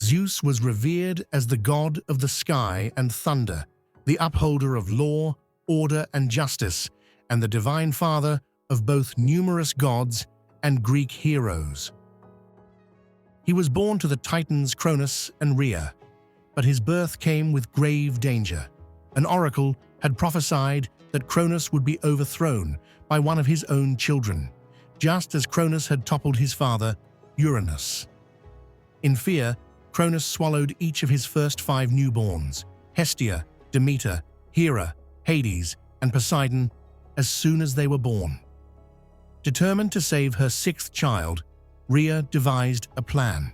Zeus was revered as the god of the sky and thunder, the upholder of law, order, and justice, and the divine father of both numerous gods and Greek heroes. He was born to the Titans Cronus and Rhea, but his birth came with grave danger. An oracle had prophesied that Cronus would be overthrown by one of his own children, just as Cronus had toppled his father, Uranus. In fear, Cronus swallowed each of his first 5 newborns, Hestia, Demeter, Hera, Hades, and Poseidon, as soon as they were born. Determined to save her 6th child, Rhea devised a plan.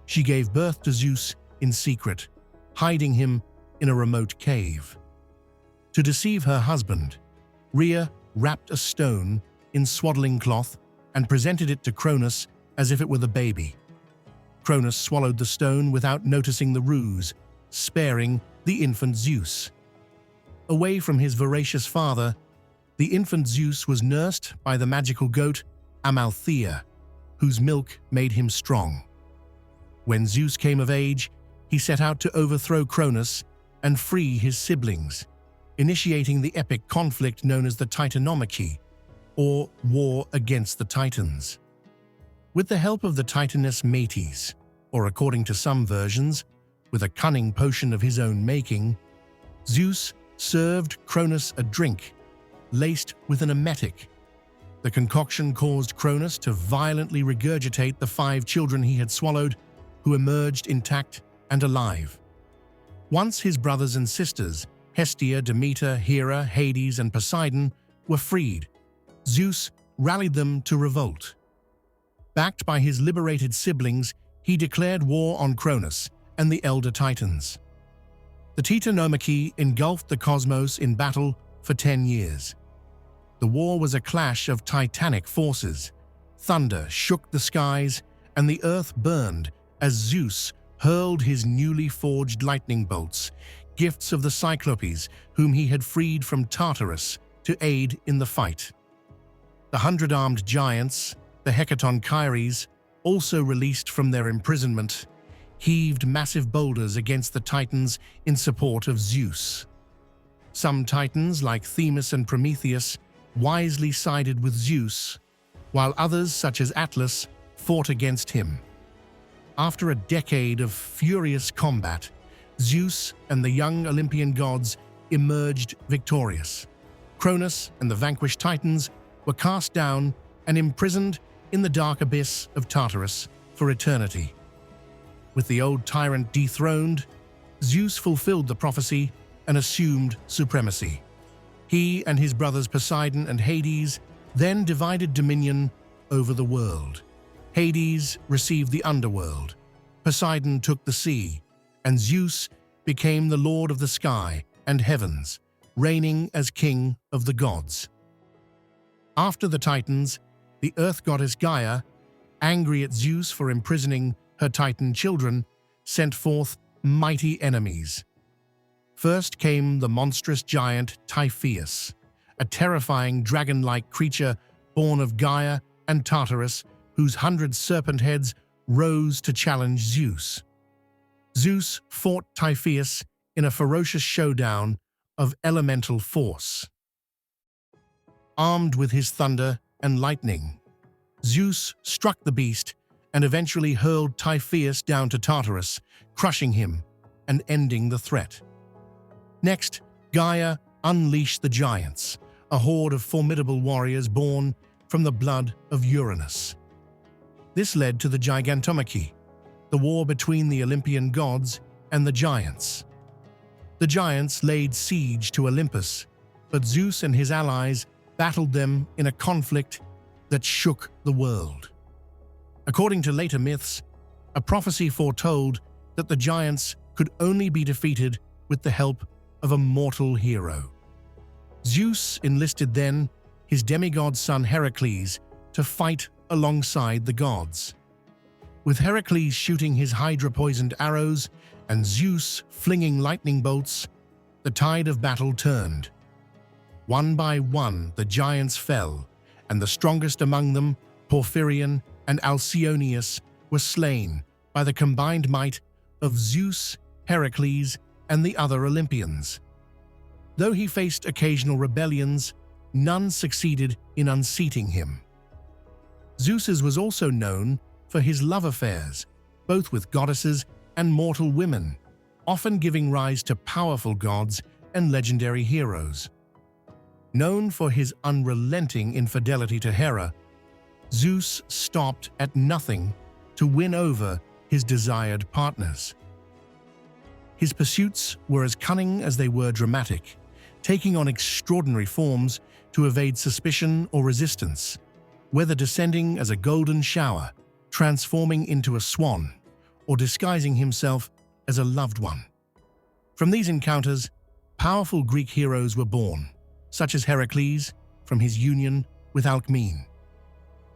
She gave birth to Zeus in secret, hiding him in a remote cave. To deceive her husband, Rhea wrapped a stone in swaddling cloth and presented it to Cronus as if it were the baby. Cronus swallowed the stone without noticing the ruse, sparing the infant Zeus. Away from his voracious father, the infant Zeus was nursed by the magical goat Amalthea, whose milk made him strong. When Zeus came of age, he set out to overthrow Cronus and free his siblings, initiating the epic conflict known as the Titanomachy, or War Against the Titans. With the help of the Titaness Metis, or according to some versions, with a cunning potion of his own making, Zeus served Cronus a drink laced with an emetic. The concoction caused Cronus to violently regurgitate the 5 children he had swallowed, who emerged intact and alive. Once his brothers and sisters, Hestia, Demeter, Hera, Hades, and Poseidon, were freed, Zeus rallied them to revolt. Backed by his liberated siblings, he declared war on Cronus and the elder Titans. The Titanomachy engulfed the cosmos in battle for 10 years. The war was a clash of titanic forces. Thunder shook the skies, and the earth burned as Zeus hurled his newly forged lightning bolts, gifts of the Cyclopes whom he had freed from Tartarus to aid in the fight. The 100-armed giants, the Hecatonchires, also released from their imprisonment, heaved massive boulders against the Titans in support of Zeus. Some Titans, like Themis and Prometheus, wisely sided with Zeus, while others, such as Atlas, fought against him. After a decade of furious combat, Zeus and the young Olympian gods emerged victorious. Cronus and the vanquished Titans were cast down and imprisoned in the dark abyss of Tartarus for eternity. With the old tyrant dethroned, Zeus fulfilled the prophecy and assumed supremacy. He and his brothers Poseidon and Hades then divided dominion over the world. Hades received the underworld, Poseidon took the sea, and Zeus became the lord of the sky and heavens, reigning as king of the gods. After the Titans, the earth goddess Gaia, angry at Zeus for imprisoning her Titan children, sent forth mighty enemies. First came the monstrous giant Typhoeus, a terrifying dragon-like creature born of Gaia and Tartarus, whose 100 serpent heads rose to challenge Zeus. Zeus fought Typhoeus in a ferocious showdown of elemental force. Armed with his thunder and lightning, Zeus struck the beast and eventually hurled Typhoeus down to Tartarus, crushing him and ending the threat. Next, Gaia unleashed the giants, a horde of formidable warriors born from the blood of Uranus. This led to the Gigantomachy, the war between the Olympian gods and the giants. The giants laid siege to Olympus, but Zeus and his allies battled them in a conflict that shook the world. According to later myths, a prophecy foretold that the giants could only be defeated with the help of a mortal hero. Zeus enlisted then his demigod son Heracles to fight alongside the gods. With Heracles shooting his hydra-poisoned arrows and Zeus flinging lightning bolts, the tide of battle turned. One by one, the giants fell, and the strongest among them, Porphyrion and Alcyoneus, were slain by the combined might of Zeus, Heracles, and the other Olympians. Though he faced occasional rebellions, none succeeded in unseating him. Zeus was also known for his love affairs, both with goddesses and mortal women, often giving rise to powerful gods and legendary heroes. Known for his unrelenting infidelity to Hera, Zeus stopped at nothing to win over his desired partners. His pursuits were as cunning as they were dramatic, taking on extraordinary forms to evade suspicion or resistance, whether descending as a golden shower, transforming into a swan, or disguising himself as a loved one. From these encounters, powerful Greek heroes were born, such as Heracles from his union with Alcmene,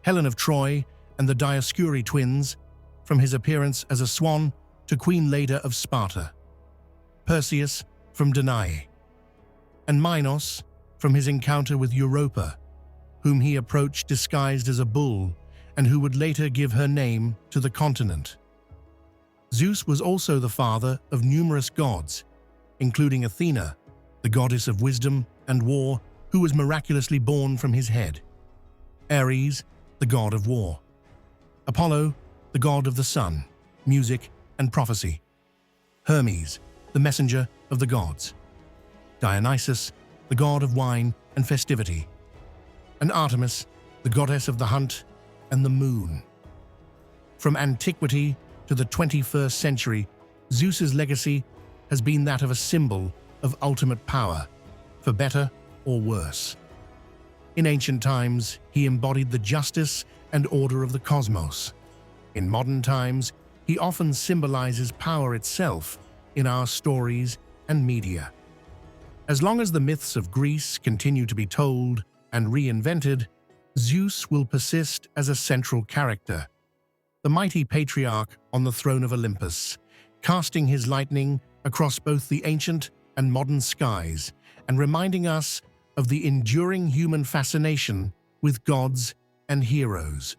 Helen of Troy and the Dioscuri twins from his appearance as a swan to Queen Leda of Sparta, Perseus from Danae, and Minos from his encounter with Europa, whom he approached disguised as a bull and who would later give her name to the continent. Zeus was also the father of numerous gods, including Athena, the goddess of wisdom and war, who was miraculously born from his head, Ares, the god of war, Apollo, the god of the sun, music, and prophecy, Hermes, the messenger of the gods, Dionysus, the god of wine and festivity, and Artemis, the goddess of the hunt and the moon. From antiquity to the 21st century, Zeus's legacy has been that of a symbol of ultimate power, for better or worse. In ancient times, he embodied the justice and order of the cosmos. In modern times, he often symbolizes power itself in our stories and media. As long as the myths of Greece continue to be told and reinvented, Zeus will persist as a central character, the mighty patriarch on the throne of Olympus, casting his lightning across both the ancient and modern skies and reminding us of the enduring human fascination with gods and heroes.